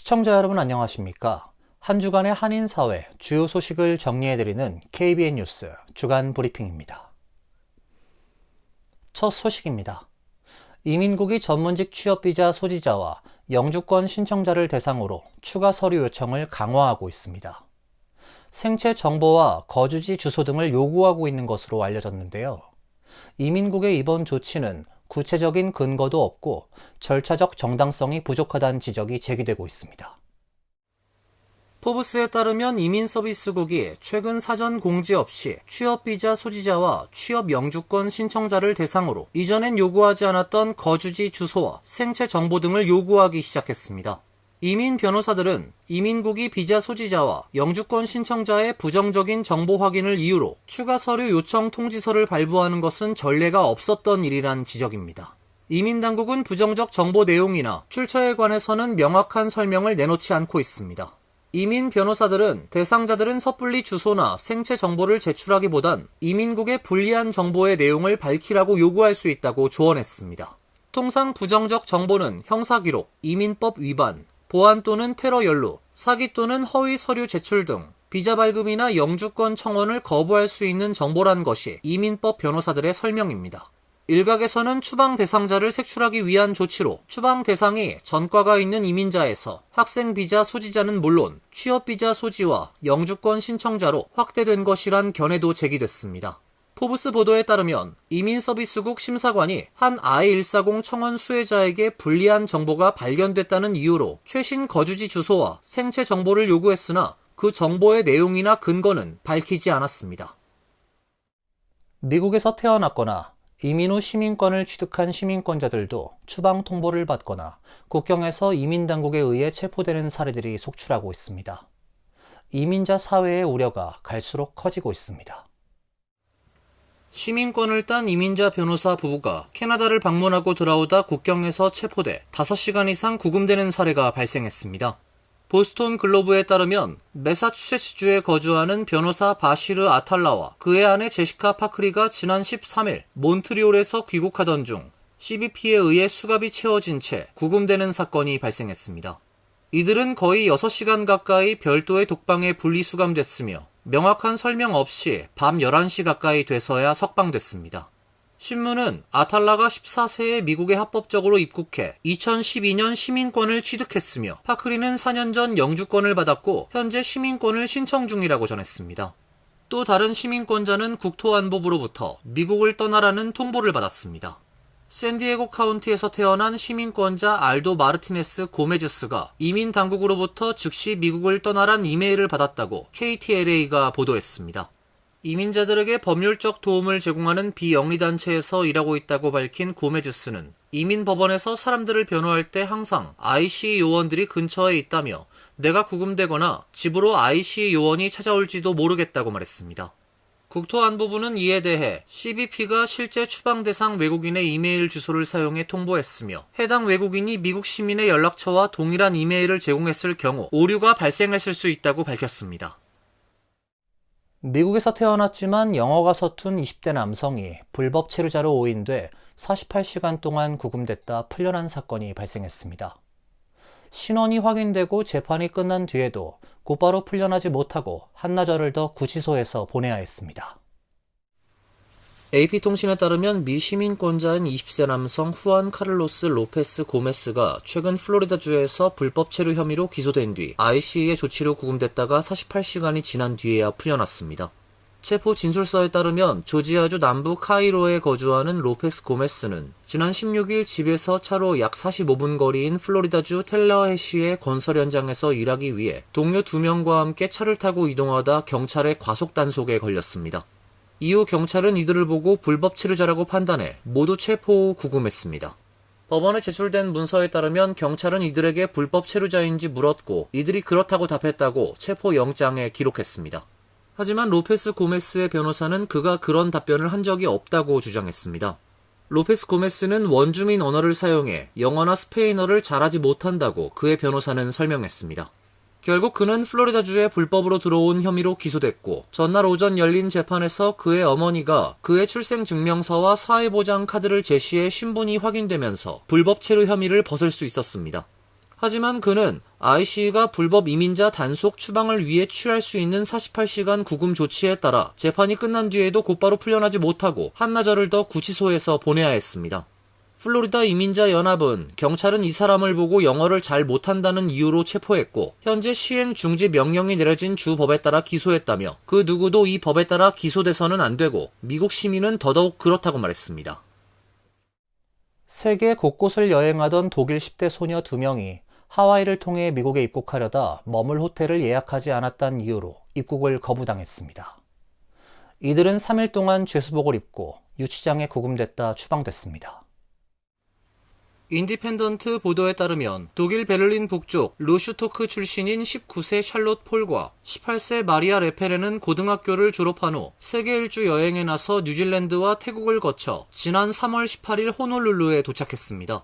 시청자 여러분 안녕하십니까? 한 주간의 한인사회 주요 소식을 정리해드리는 KBN 뉴스 주간 브리핑입니다. 첫 소식입니다. 이민국이 전문직 취업비자 소지자와 영주권 신청자를 대상으로 추가 서류 요청을 강화하고 있습니다. 생체 정보와 거주지 주소 등을 요구하고 있는 것으로 알려졌는데요. 이민국의 이번 조치는 구체적인 근거도 없고 절차적 정당성이 부족하다는 지적이 제기되고 있습니다. 포브스에 따르면 이민서비스국이 최근 사전 공지 없이 취업비자 소지자와 취업 영주권 신청자를 대상으로 이전엔 요구하지 않았던 거주지 주소와 생체 정보 등을 요구하기 시작했습니다. 이민 변호사들은 이민국이 비자 소지자와 영주권 신청자의 부정적인 정보 확인을 이유로 추가 서류 요청 통지서를 발부하는 것은 전례가 없었던 일이란 지적입니다. 이민당국은 부정적 정보 내용이나 출처에 관해서는 명확한 설명을 내놓지 않고 있습니다. 이민 변호사들은 대상자들은 섣불리 주소나 생체 정보를 제출하기보단 이민국의 불리한 정보의 내용을 밝히라고 요구할 수 있다고 조언했습니다. 통상 부정적 정보는 형사기록, 이민법 위반, 보안 또는 테러 연루, 사기 또는 허위 서류 제출 등 비자 발급이나 영주권 청원을 거부할 수 있는 정보란 것이 이민법 변호사들의 설명입니다. 일각에서는 추방 대상자를 색출하기 위한 조치로 추방 대상이 전과가 있는 이민자에서 학생 비자 소지자는 물론 취업 비자 소지와 영주권 신청자로 확대된 것이란 견해도 제기됐습니다. 포브스 보도에 따르면 이민서비스국 심사관이 한 I-140 청원 수혜자에게 불리한 정보가 발견됐다는 이유로 최신 거주지 주소와 생체 정보를 요구했으나 그 정보의 내용이나 근거는 밝히지 않았습니다. 미국에서 태어났거나 이민 후 시민권을 취득한 시민권자들도 추방 통보를 받거나 국경에서 이민당국에 의해 체포되는 사례들이 속출하고 있습니다. 이민자 사회의 우려가 갈수록 커지고 있습니다. 시민권을 딴 이민자 변호사 부부가 캐나다를 방문하고 돌아오다 국경에서 체포돼 5시간 이상 구금되는 사례가 발생했습니다. 보스턴 글로브에 따르면 매사추세츠주에 거주하는 변호사 바시르 아탈라와 그의 아내 제시카 파크리가 지난 13일 몬트리올에서 귀국하던 중 CBP에 의해 수갑이 채워진 채 구금되는 사건이 발생했습니다. 이들은 거의 6시간 가까이 별도의 독방에 분리수감됐으며 명확한 설명 없이 밤 11시 가까이 돼서야 석방됐습니다. 신문은 아탈라가 14세에 미국에 합법적으로 입국해 2012년 시민권을 취득했으며 파크리는 4년 전 영주권을 받았고 현재 시민권을 신청 중이라고 전했습니다. 또 다른 시민권자는 국토안보부로부터 미국을 떠나라는 통보를 받았습니다. 샌디에고 카운티에서 태어난 시민권자 알도 마르티네스 고메즈스가 이민 당국으로부터 즉시 미국을 떠나란 이메일을 받았다고 KTLA가 보도했습니다. 이민자들에게 법률적 도움을 제공하는 비영리단체에서 일하고 있다고 밝힌 고메즈스는 이민법원에서 사람들을 변호할 때 항상 IC 요원들이 근처에 있다며 내가 구금되거나 집으로 IC 요원이 찾아올지도 모르겠다고 말했습니다. 국토안보부는 이에 대해 CBP가 실제 추방 대상 외국인의 이메일 주소를 사용해 통보했으며 해당 외국인이 미국 시민의 연락처와 동일한 이메일을 제공했을 경우 오류가 발생했을 수 있다고 밝혔습니다. 미국에서 태어났지만 영어가 서툰 20대 남성이 불법 체류자로 오인돼 48시간 동안 구금됐다 풀려난 사건이 발생했습니다. 신원이 확인되고 재판이 끝난 뒤에도 곧바로 풀려나지 못하고 한나절을 더 구치소에서 보내야 했습니다. AP통신에 따르면 미 시민권자인 20세 남성 후안 카를로스 로페스 고메스가 최근 플로리다주에서 불법 체류 혐의로 기소된 뒤 IC의 조치로 구금됐다가 48시간이 지난 뒤에야 풀려났습니다. 체포 진술서에 따르면 조지아주 남부 카이로에 거주하는 로페스 고메스는 지난 16일 집에서 차로 약 45분 거리인 플로리다주 텔라헤시의 건설 현장에서 일하기 위해 동료 2명과 함께 차를 타고 이동하다 경찰의 과속 단속에 걸렸습니다. 이후 경찰은 이들을 보고 불법 체류자라고 판단해 모두 체포 후 구금했습니다. 법원에 제출된 문서에 따르면 경찰은 이들에게 불법 체류자인지 물었고 이들이 그렇다고 답했다고 체포 영장에 기록했습니다. 하지만 로페스 고메스의 변호사는 그가 그런 답변을 한 적이 없다고 주장했습니다. 로페스 고메스는 원주민 언어를 사용해 영어나 스페인어를 잘하지 못한다고 그의 변호사는 설명했습니다. 결국 그는 플로리다주에 불법으로 들어온 혐의로 기소됐고 전날 오전 열린 재판에서 그의 어머니가 그의 출생증명서와 사회보장 카드를 제시해 신분이 확인되면서 불법 체류 혐의를 벗을 수 있었습니다. 하지만 그는 IC가 불법 이민자 단속 추방을 위해 취할 수 있는 48시간 구금 조치에 따라 재판이 끝난 뒤에도 곧바로 풀려나지 못하고 한나절을 더 구치소에서 보내야 했습니다. 플로리다 이민자 연합은 경찰은 이 사람을 보고 영어를 잘 못한다는 이유로 체포했고 현재 시행 중지 명령이 내려진 주 법에 따라 기소했다며 그 누구도 이 법에 따라 기소돼서는 안 되고 미국 시민은 더더욱 그렇다고 말했습니다. 세계 곳곳을 여행하던 독일 10대 소녀 2명이 하와이를 통해 미국에 입국하려다 머물 호텔을 예약하지 않았다는 이유로 입국을 거부당했습니다. 이들은 3일 동안 죄수복을 입고 유치장에 구금됐다 추방됐습니다. 인디펜던트 보도에 따르면 독일 베를린 북쪽 루슈토크 출신인 19세 샬롯 폴과 18세 마리아 레페레는 고등학교를 졸업한 후 세계 일주 여행에 나서 뉴질랜드와 태국을 거쳐 지난 3월 18일 호놀룰루에 도착했습니다.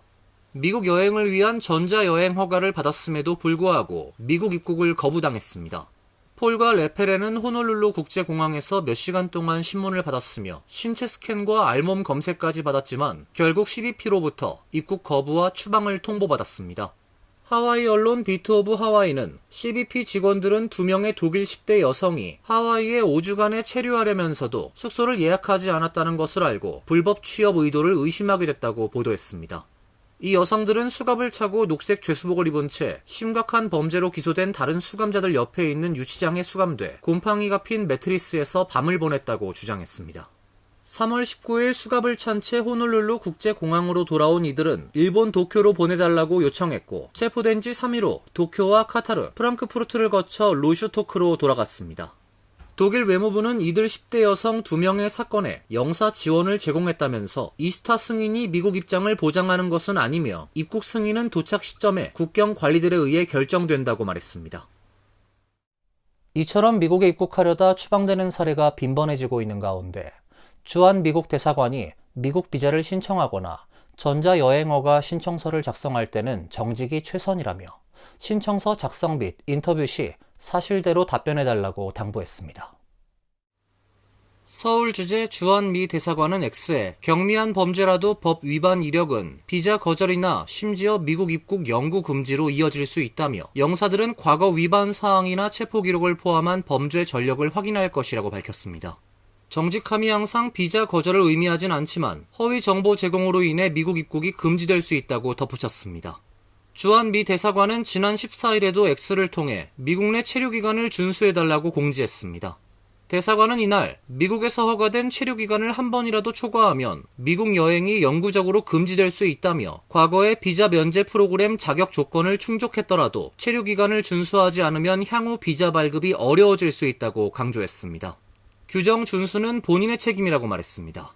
미국 여행을 위한 전자여행 허가를 받았음에도 불구하고 미국 입국을 거부당했습니다. 폴과 레페레는 호놀룰루 국제공항에서 몇 시간 동안 신문을 받았으며 신체 스캔과 알몸 검색까지 받았지만 결국 CBP로부터 입국 거부와 추방을 통보받았습니다. 하와이 언론 비트 오브 하와이는 CBP 직원들은 2명의 독일 10대 여성이 하와이에 5주간에 체류하려면서도 숙소를 예약하지 않았다는 것을 알고 불법 취업 의도를 의심하게 됐다고 보도했습니다. 이 여성들은 수갑을 차고 녹색 죄수복을 입은 채 심각한 범죄로 기소된 다른 수감자들 옆에 있는 유치장에 수감돼 곰팡이가 핀 매트리스에서 밤을 보냈다고 주장했습니다. 3월 19일 수갑을 찬 채 호놀룰루 국제공항으로 돌아온 이들은 일본 도쿄로 보내달라고 요청했고 체포된 지 3일 후 도쿄와 카타르, 프랑크푸르트를 거쳐 루슈토크로 돌아갔습니다. 독일 외무부는 이들 10대 여성 2명의 사건에 영사 지원을 제공했다면서 이스타 승인이 미국 입장을 보장하는 것은 아니며 입국 승인은 도착 시점에 국경 관리들에 의해 결정된다고 말했습니다. 이처럼 미국에 입국하려다 추방되는 사례가 빈번해지고 있는 가운데 주한 미국 대사관이 미국 비자를 신청하거나 전자여행허가 신청서를 작성할 때는 정직이 최선이라며 신청서 작성 및 인터뷰 시 사실대로 답변해달라고 당부했습니다. 서울주재 주한 미 대사관은 X에 경미한 범죄라도 법 위반 이력은 비자 거절이나 심지어 미국 입국 영구 금지로 이어질 수 있다며 영사들은 과거 위반 사항이나 체포 기록을 포함한 범죄 전력을 확인할 것이라고 밝혔습니다. 정직함이 항상 비자 거절을 의미하진 않지만 허위 정보 제공으로 인해 미국 입국이 금지될 수 있다고 덧붙였습니다. 주한 미 대사관은 지난 14일에도 X를 통해 미국 내 체류기간을 준수해달라고 공지했습니다. 대사관은 이날 미국에서 허가된 체류기간을 한 번이라도 초과하면 미국 여행이 영구적으로 금지될 수 있다며 과거의 비자 면제 프로그램 자격 조건을 충족했더라도 체류기간을 준수하지 않으면 향후 비자 발급이 어려워질 수 있다고 강조했습니다. 규정 준수는 본인의 책임이라고 말했습니다.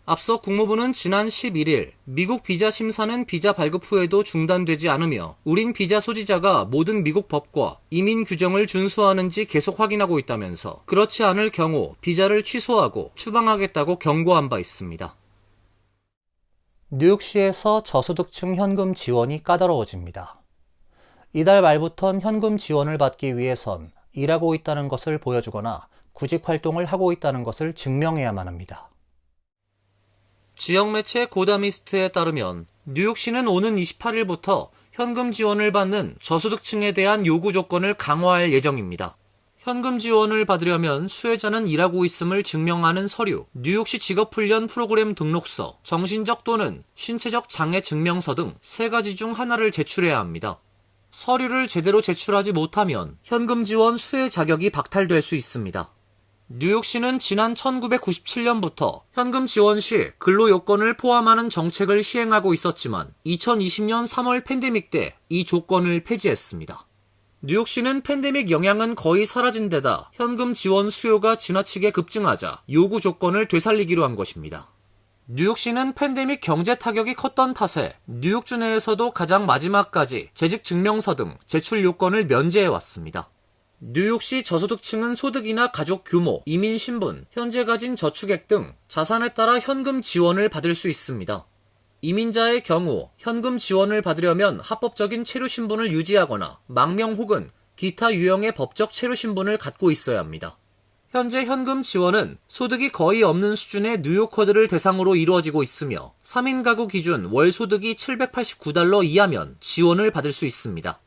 앞서 국무부는 지난 11일 미국 비자 심사는 비자 발급 후에도 중단되지 않으며 우린 비자 소지자가 모든 미국 법과 이민 규정을 준수하는지 계속 확인하고 있다면서 그렇지 않을 경우 비자를 취소하고 추방하겠다고 경고한 바 있습니다. 뉴욕시에서 저소득층 현금 지원이 까다로워집니다. 이달 말부턴 현금 지원을 받기 위해선 일하고 있다는 것을 보여주거나 구직 활동을 하고 있다는 것을 증명해야만 합니다. 지역 매체 고다미스트에 따르면 뉴욕시는 오는 28일부터 현금 지원을 받는 저소득층에 대한 요구 조건을 강화할 예정입니다. 현금 지원을 받으려면 수혜자는 일하고 있음을 증명하는 서류, 뉴욕시 직업훈련 프로그램 등록서, 정신적 또는 신체적 장애 증명서 등 3가지 중 하나를 제출해야 합니다. 서류를 제대로 제출하지 못하면 현금 지원 수혜 자격이 박탈될 수 있습니다. 뉴욕시는 지난 1997년부터 현금 지원 시 근로 요건을 포함하는 정책을 시행하고 있었지만 2020년 3월 팬데믹 때 이 조건을 폐지했습니다. 뉴욕시는 팬데믹 영향은 거의 사라진 데다 현금 지원 수요가 지나치게 급증하자 요구 조건을 되살리기로 한 것입니다. 뉴욕시는 팬데믹 경제 타격이 컸던 탓에 뉴욕주 내에서도 가장 마지막까지 재직 증명서 등 제출 요건을 면제해왔습니다. 뉴욕시 저소득층은 소득이나 가족 규모, 이민 신분, 현재 가진 저축액 등 자산에 따라 현금 지원을 받을 수 있습니다. 이민자의 경우 현금 지원을 받으려면 합법적인 체류 신분을 유지하거나 망명 혹은 기타 유형의 법적 체류 신분을 갖고 있어야 합니다. 현재 현금 지원은 소득이 거의 없는 수준의 뉴요커들을 대상으로 이루어지고 있으며 3인 가구 기준 월 소득이 $789 이하면 지원을 받을 수 있습니다.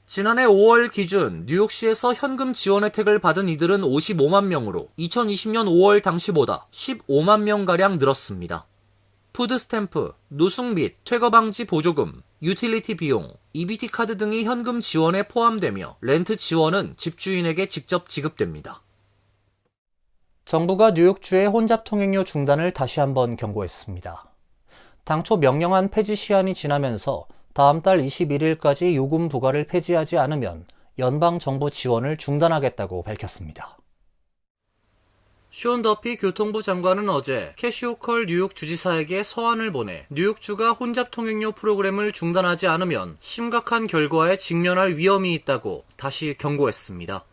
지난해 5월 기준 뉴욕시에서 현금 지원 혜택을 받은 이들은 55만 명으로 2020년 5월 당시보다 15만 명가량 늘었습니다. 푸드스탬프, 노숙 및 퇴거 방지 보조금, 유틸리티 비용, EBT 카드 등이 현금 지원에 포함되며 렌트 지원은 집주인에게 직접 지급됩니다. 정부가 뉴욕주의 혼잡 통행료 중단을 다시 한번 경고했습니다. 당초 명령안 폐지 시한이 지나면서 다음 달 21일까지 요금 부과를 폐지하지 않으면 연방정부 지원을 중단하겠다고 밝혔습니다. 숀 더피 교통부 장관은 어제 캐시 호컬 뉴욕 주지사에게 서한을 보내 뉴욕주가 혼잡 통행료 프로그램을 중단하지 않으면 심각한 결과에 직면할 위험이 있다고 다시 경고했습니다.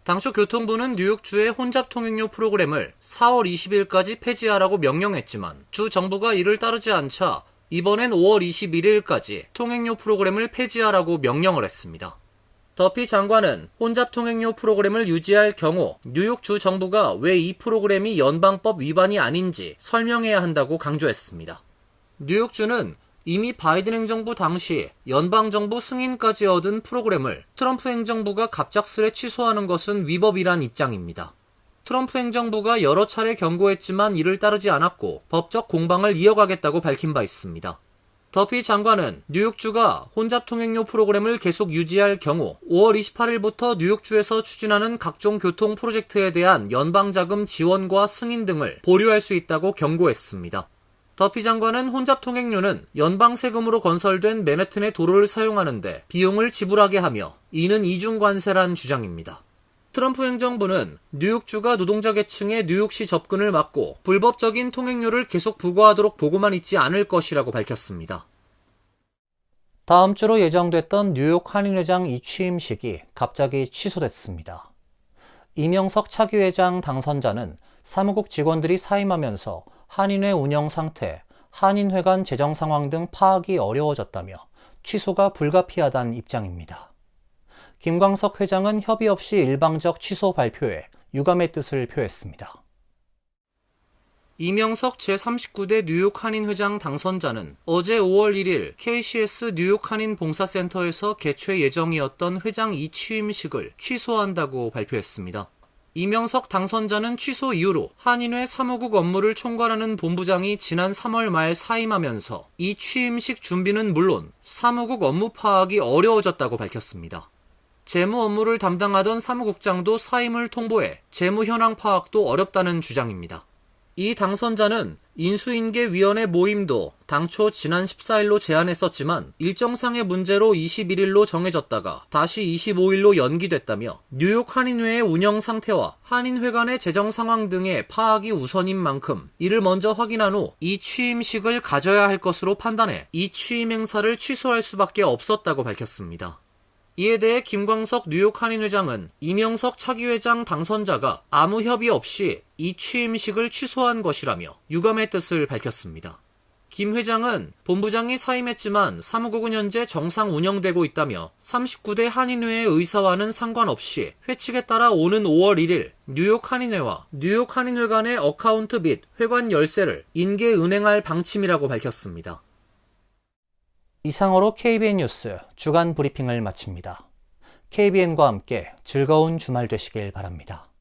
당초 교통부는 뉴욕주의 혼잡 통행료 프로그램을 4월 20일까지 폐지하라고 명령했지만 주 정부가 이를 따르지 않자 이번엔 5월 21일까지 통행료 프로그램을 폐지하라고 명령을 했습니다. 더피 장관은 혼잡 통행료 프로그램을 유지할 경우 뉴욕주 정부가 왜 이 프로그램이 연방법 위반이 아닌지 설명해야 한다고 강조했습니다. 뉴욕주는 이미 바이든 행정부 당시 연방정부 승인까지 얻은 프로그램을 트럼프 행정부가 갑작스레 취소하는 것은 위법이란 입장입니다. 트럼프 행정부가 여러 차례 경고했지만 이를 따르지 않았고 법적 공방을 이어가겠다고 밝힌 바 있습니다. 더피 장관은 뉴욕주가 혼잡 통행료 프로그램을 계속 유지할 경우 5월 28일부터 뉴욕주에서 추진하는 각종 교통 프로젝트에 대한 연방자금 지원과 승인 등을 보류할 수 있다고 경고했습니다. 더피 장관은 혼잡 통행료는 연방 세금으로 건설된 맨해튼의 도로를 사용하는데 비용을 지불하게 하며 이는 이중관세란 주장입니다. 트럼프 행정부는 뉴욕주가 노동자 계층의 뉴욕시 접근을 막고 불법적인 통행료를 계속 부과하도록 보고만 있지 않을 것이라고 밝혔습니다. 다음 주로 예정됐던 뉴욕 한인회장 이취임식이 갑자기 취소됐습니다. 이명석 차기 회장 당선자는 사무국 직원들이 사임하면서 한인회 운영 상태, 한인회 간 재정 상황 등 파악이 어려워졌다며 취소가 불가피하다는 입장입니다. 김광석 회장은 협의 없이 일방적 취소 발표에 유감의 뜻을 표했습니다. 이명석 제39대 뉴욕 한인회장 당선자는 어제 5월 1일 KCS 뉴욕 한인 봉사센터에서 개최 예정이었던 회장 이취임식을 취소한다고 발표했습니다. 이명석 당선자는 취소 이후로 한인회 사무국 업무를 총괄하는 본부장이 지난 3월 말 사임하면서 이 취임식 준비는 물론 사무국 업무 파악이 어려워졌다고 밝혔습니다. 재무 업무를 담당하던 사무국장도 사임을 통보해 재무 현황 파악도 어렵다는 주장입니다. 이 당선자는 인수인계위원회 모임도 당초 지난 14일로 제안했었지만 일정상의 문제로 21일로 정해졌다가 다시 25일로 연기됐다며 뉴욕 한인회의 운영 상태와 한인회 간의 재정 상황 등의 파악이 우선인 만큼 이를 먼저 확인한 후 이 취임식을 가져야 할 것으로 판단해 이 취임 행사를 취소할 수밖에 없었다고 밝혔습니다. 이에 대해 김광석 뉴욕 한인회장은 이명석 차기 회장 당선자가 아무 협의 없이 이 취임식을 취소한 것이라며 유감의 뜻을 밝혔습니다. 김 회장은 본부장이 사임했지만 사무국은 현재 정상 운영되고 있다며 39대 한인회의 의사와는 상관없이 회칙에 따라 오는 5월 1일 뉴욕 한인회와 뉴욕 한인회 간의 어카운트 및 회관 열쇠를 인계 은행할 방침이라고 밝혔습니다. 이상으로 KBN 뉴스 주간 브리핑을 마칩니다. KBN과 함께 즐거운 주말 되시길 바랍니다.